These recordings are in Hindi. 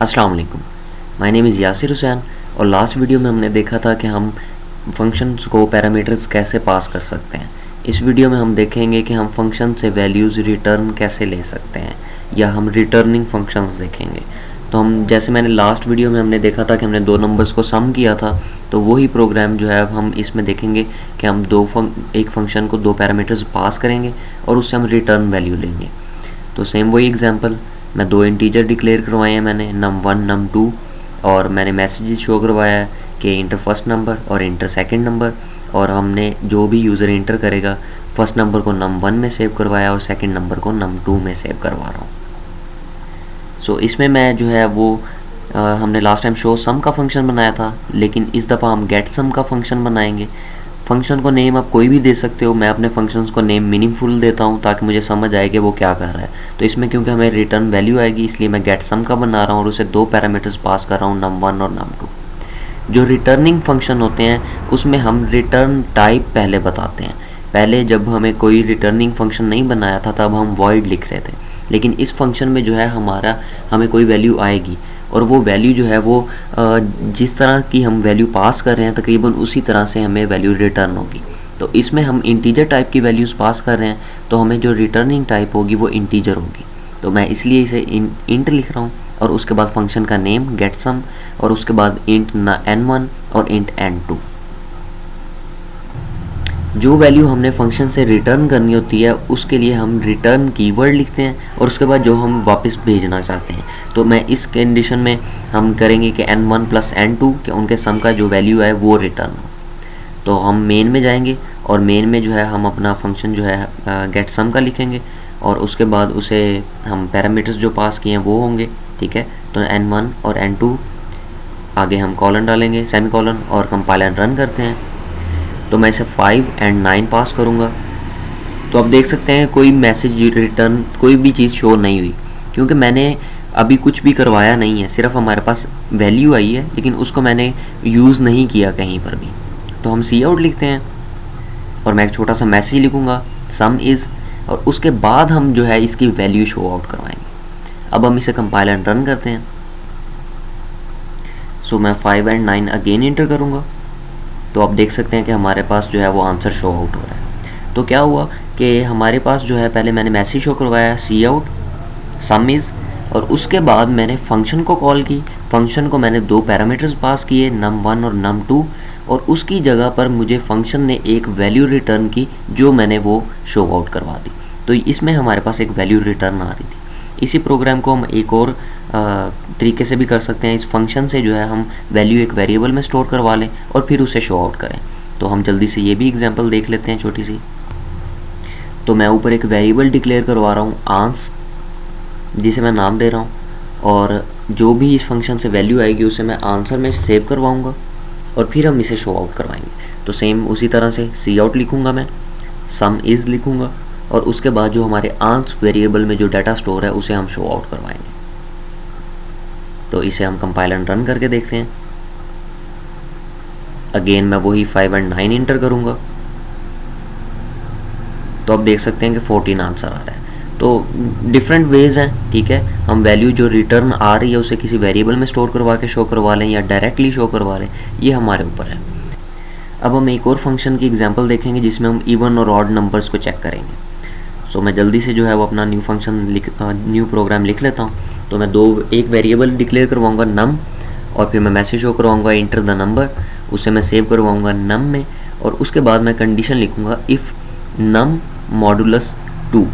अस्सलाम वालेकुम। My name is Yasir Hussain. और लास्ट वीडियो में हमने देखा था कि हम फंक्शंस को पैरामीटर्स कैसे पास कर सकते हैं। इस वीडियो में हम देखेंगे कि हम फंक्शन से वैल्यूज़ रिटर्न कैसे ले सकते हैं, या हम रिटर्निंग फंक्शंस देखेंगे। तो हम जैसे मैंने लास्ट वीडियो में हमने देखा था कि हमने दो नंबर्स को सम किया था, तो वही प्रोग्राम जो है हम इसमें देखेंगे कि हम एक फंक्शन को दो पैरामीटर्स पास करेंगे और उससे हम रिटर्न वैल्यू लेंगे। तो सेम वही एग्जांपल, मैं दो इंटीजर डिक्लेयर करवाए हैं मैंने, num1 num2, और मैंने मैसेज शो करवाया है कि इंटर फर्स्ट नंबर और इंटर सेकंड नंबर, और हमने जो भी यूज़र इंटर करेगा फर्स्ट नंबर को num1 में सेव करवाया और सेकंड नंबर को num2 में सेव करवा रहा हूँ। सो इसमें मैं जो है वो हमने लास्ट टाइम शो सम का फंक्शन बनाया था, लेकिन इस दफ़ा हम गेट सम का फंक्शन बनाएंगे। फंक्शन को नेम आप कोई भी दे सकते हो, मैं अपने फंक्शंस को नेम मीनिंगफुल देता हूँ ताकि मुझे समझ आए कि वो क्या कर रहा है। तो इसमें क्योंकि हमें रिटर्न वैल्यू आएगी, इसलिए मैं गेट सम का बना रहा हूँ और उसे दो पैरामीटर्स पास कर रहा हूँ, num1 और num2। जो रिटर्निंग फंक्शन होते हैं उसमें हम रिटर्न टाइप पहले बताते हैं। पहले जब हमें कोई रिटर्निंग फंक्शन नहीं बनाया था तब हम वॉइड लिख रहे थे, लेकिन इस फंक्शन में जो है हमें कोई वैल्यू आएगी, और वो वैल्यू जो है वो जिस तरह की हम वैल्यू पास कर रहे हैं तकरीबन उसी तरह से हमें वैल्यू रिटर्न होगी। तो इसमें हम इंटीजर टाइप की वैल्यूज़ पास कर रहे हैं, तो हमें जो रिटर्निंग टाइप होगी वो इंटीजर होगी। तो मैं इसलिए इसे इंट लिख रहा हूँ, और उसके बाद फंक्शन का नेम गेट सम, और उसके बाद इंट n1 और इंट n2। जो वैल्यू हमने फंक्शन से रिटर्न करनी होती है उसके लिए हम रिटर्न कीवर्ड लिखते हैं, और उसके बाद जो हम वापस भेजना चाहते हैं। तो मैं इस कंडीशन में हम करेंगे कि n1 प्लस n2 कि उनके सम का जो वैल्यू है वो रिटर्न हो। तो हम मेन में जाएंगे और मेन में जो है हम अपना फंक्शन जो है गेट सम का लिखेंगे, और उसके बाद उसे हम पैरामीटर्स जो पास किए हैं वो होंगे, ठीक है। तो n1 और n2, आगे हम कॉलन डालेंगे सेमी कॉलन, और कंपाइलर रन करते हैं। तो मैं इसे 5 और 9 पास करूँगा। तो आप देख सकते हैं कोई मैसेज रिटर्न कोई भी चीज़ शो नहीं हुई, क्योंकि मैंने अभी कुछ भी करवाया नहीं है, सिर्फ हमारे पास वैल्यू आई है लेकिन उसको मैंने यूज़ नहीं किया कहीं पर भी। तो हम सी आउट लिखते हैं और मैं एक छोटा सा मैसेज लिखूँगा सम इज़, और उसके बाद हम जो है इसकी वैल्यू शो आउट करवाएंगे। अब हम इसे कंपाइल एंड रन करते हैं। सो मैं 5 और 9 अगेन इंटर करूँगा, तो आप देख सकते हैं कि हमारे पास जो है वो आंसर शो आउट हो रहा है। तो क्या हुआ कि हमारे पास जो है पहले मैंने मैसेज शो करवाया सी आउट सम इज़, और उसके बाद मैंने फंक्शन को कॉल की। फंक्शन को मैंने दो पैरामीटर्स पास किए num1 और num2, और उसकी जगह पर मुझे फंक्शन ने एक वैल्यू रिटर्न की जो मैंने वो शो आउट करवा दी। तो इसमें हमारे पास एक वैल्यू रिटर्न आ रही थी। इसी प्रोग्राम को हम एक और तरीके से भी कर सकते हैं। इस फंक्शन से जो है हम वैल्यू एक वेरिएबल में स्टोर करवा लें और फिर उसे शो आउट करें। तो हम जल्दी से ये भी एग्जांपल देख लेते हैं छोटी सी। तो मैं ऊपर एक वेरिएबल डिक्लेयर करवा रहा हूँ आंस, जिसे मैं नाम दे रहा हूँ, और जो भी इस फंक्शन से वैल्यू आएगी उसे मैं आंसर में सेव करवाऊँगा और फिर हम इसे शो आउट करवाएंगे। तो सेम उसी तरह से सी आउट लिखूँगा, मैं सम इज़ लिखूँगा, और उसके बाद जो हमारे आंस वेरिएबल में जो डाटा स्टोर है उसे हम शो आउट करवाएंगे। तो इसे हम कंपाइल एंड रन करके देखते हैं। अगेन मैं वही 5 और 9 इंटर करूँगा, तो आप देख सकते हैं कि 14 आंसर आ रहा है। तो डिफरेंट वेज हैं, ठीक है। हम वैल्यू जो रिटर्न आ रही है उसे किसी वेरिएबल में स्टोर करवा के शो करवा लें या डायरेक्टली शो करवा लें, ये हमारे ऊपर है। अब हम एक और फंक्शन की एग्जांपल देखेंगे जिसमें हम इवन और ऑड नंबर्स को चेक करेंगे। सो मैं जल्दी से जो है वो अपना न्यू प्रोग्राम लिख लेता हूँ। तो मैं एक वेरिएबल डिक्लेयर करवाऊँगा नम, और फिर मैं मैसेज शो करवाऊँगा इंटर द नंबर, उसे मैं सेव करवाऊँगा नम में, और उसके बाद मैं कंडीशन लिखूँगा इफ़ नम मॉडुलस 2,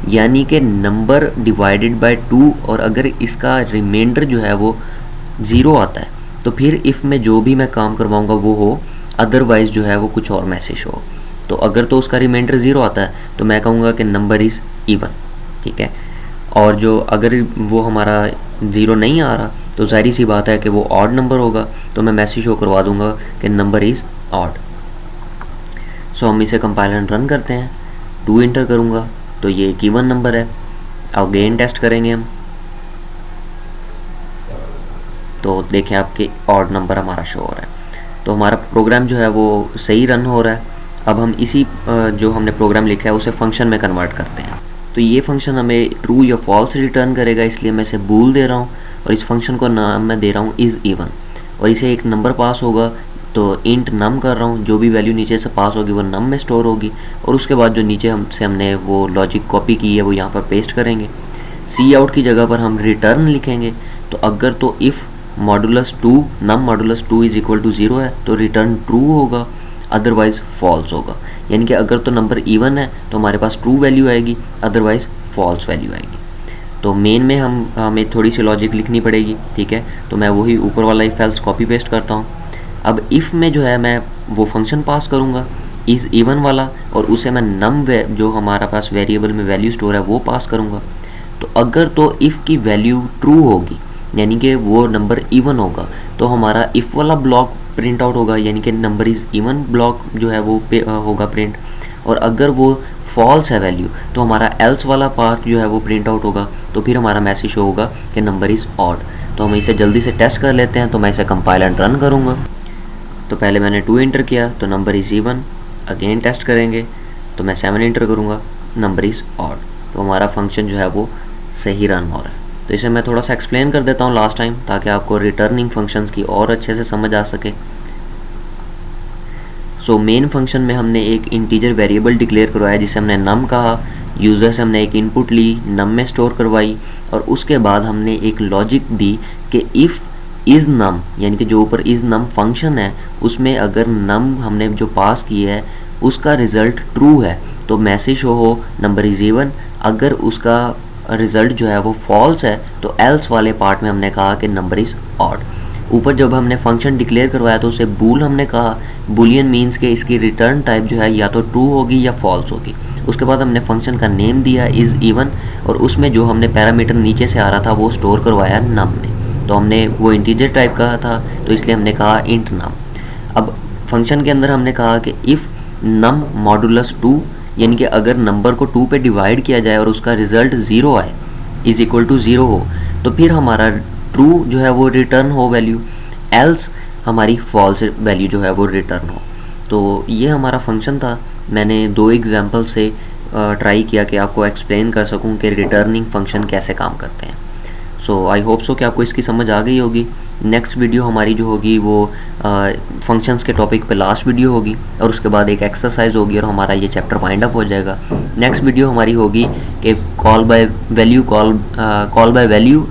यानी कि नंबर डिवाइडेड बाय 2, और अगर इसका रिमाइंडर जो है वो 0 आता है तो फिर इफ़ में जो भी मैं काम करवाऊँगा वो हो, अदरवाइज़ जो है वो कुछ और मैसेज हो। तो अगर तो उसका रिमाइंडर 0 आता है तो मैं कहूँगा कि नंबर इज़ इवन, ठीक है। और जो अगर वो हमारा 0 नहीं आ रहा तो जाहिर सी बात है कि वो ऑड नंबर होगा, तो मैं मैसेज शो करवा दूँगा कि नंबर इज़ ऑड। सो हम इसे कंपाइल एंड रन करते हैं। 2 इंटर करूँगा तो ये एक इवन नंबर है। अगेन टेस्ट करेंगे हम, तो देखें आपके ऑड नंबर हमारा शो हो रहा है। तो हमारा प्रोग्राम जो है वो सही रन हो रहा है। अब हम इसी जो हमने प्रोग्राम लिखा है उसे फंक्शन में कन्वर्ट करते हैं। तो ये फंक्शन हमें ट्रू या फॉल्स रिटर्न करेगा, इसलिए मैं इसे बूल दे रहा हूँ, और इस फंक्शन को नाम मैं दे रहा हूँ इज़ इवन, और इसे एक नंबर पास होगा तो इंट नम कर रहा हूँ, जो भी वैल्यू नीचे से पास होगी वो नम में स्टोर होगी, और उसके बाद जो नीचे हमने वो लॉजिक कॉपी की है वो यहाँ पर पेस्ट करेंगे। सी आउट की जगह पर हम रिटर्न लिखेंगे, तो अगर तो if modulus 2 num modulus 2 is equal to 0 है तो रिटर्न ट्रू होगा, अदरवाइज फॉल्स होगा। यानी कि अगर तो नंबर इवन है तो हमारे पास ट्रू वैल्यू आएगी, अदरवाइज फॉल्स वैल्यू आएगी। तो मेन में हमें थोड़ी सी लॉजिक लिखनी पड़ेगी, ठीक है। तो मैं वही ऊपर वाला इफ एल्स कॉपी पेस्ट करता हूँ। अब इफ़ में जो है मैं वो फंक्शन पास करूँगा इज़ इवन वाला, और उसे मैं नम जो हमारा पास वेरिएबल में वैल्यू स्टोर है वो पास करूँगा। तो अगर तो इफ़ की वैल्यू ट्रू होगी यानी कि वो नंबर इवन होगा तो हमारा इफ़ वाला ब्लॉक प्रिंट आउट होगा, यानी कि नंबर इज़ इवन ब्लॉक जो है वो होगा प्रिंट। और अगर वो फॉल्स है वैल्यू तो हमारा एल्स वाला पार्ट जो है वो प्रिंट आउट होगा, तो फिर हमारा मैसेज शो होगा कि नंबर इज़ ऑड। तो हम इसे जल्दी से टेस्ट कर लेते हैं। तो मैं इसे कंपाइल एंड रन करूँगा। तो पहले मैंने 2 इंटर किया तो number is even, again test करेंगे तो मैं 7 इंटर करूँगा, नंबर इज़ ऑड। तो हमारा फंक्शन जो है वो सही रन हो रहा है। तो इसे मैं थोड़ा सा एक्सप्लेन कर देता हूँ लास्ट टाइम, ताकि आपको रिटर्निंग फंक्शंस की और अच्छे से समझ आ सके। सो मेन फंक्शन में हमने एक इंटीजर वेरिएबल डिक्लेयर करवाया जिसे हमने नम कहा। यूज़र से हमने एक इनपुट ली, नम में स्टोर करवाई, और उसके बाद हमने एक लॉजिक दी कि इफ़ इज़ नम, यानी कि जो ऊपर इज़ नम फंक्शन है उसमें अगर नम हमने जो पास किया है उसका रिज़ल्ट ट्रू है तो मैसेज हो नंबर इज़ इवन। अगर उसका रिज़ल्ट जो है वो फॉल्स है तो एल्स वाले पार्ट में हमने कहा कि नंबर इज़ ऑड। ऊपर जब हमने फंक्शन डिक्लेयर करवाया तो उसे बूल हमने कहा, बुलियन मीन्स के इसकी रिटर्न टाइप जो है या तो ट्रू होगी या फॉल्स होगी। उसके बाद हमने फंक्शन का नेम दिया इज़ इवन, और उसमें जो हमने पैरामीटर नीचे से आ रहा था वो स्टोर करवाया नम में। तो हमने वो इंटीजर टाइप का था तो इसलिए हमने कहा इंट नम। अब फंक्शन के अंदर हमने कहा कि इफ़ नम मॉडुलस 2, यानी कि अगर नंबर को 2 पे डिवाइड किया जाए और उसका रिज़ल्ट 0 आए इज़ इक्वल टू 0 हो तो फिर हमारा ट्रू जो है वो रिटर्न हो वैल्यू, एल्स हमारी फॉल्स वैल्यू जो है वो रिटर्न हो। तो ये हमारा फंक्शन था। मैंने 2 एग्जांपल से ट्राई किया कि आपको एक्सप्लेन कर सकूं कि रिटर्निंग फंक्शन कैसे काम करते हैं। सो आई होप सो कि आपको इसकी समझ आ गई होगी। नेक्स्ट वीडियो हमारी जो होगी वो फंक्शंस के टॉपिक पे लास्ट वीडियो होगी, और उसके बाद एक एक्सरसाइज होगी और हमारा ये चैप्टर वाइंड अप हो जाएगा। नेक्स्ट वीडियो हमारी होगी कि call by value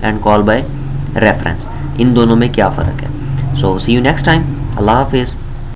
and call by reference, इन दोनों में क्या फ़र्क है। So see you next time. अल्लाह हाफिज़।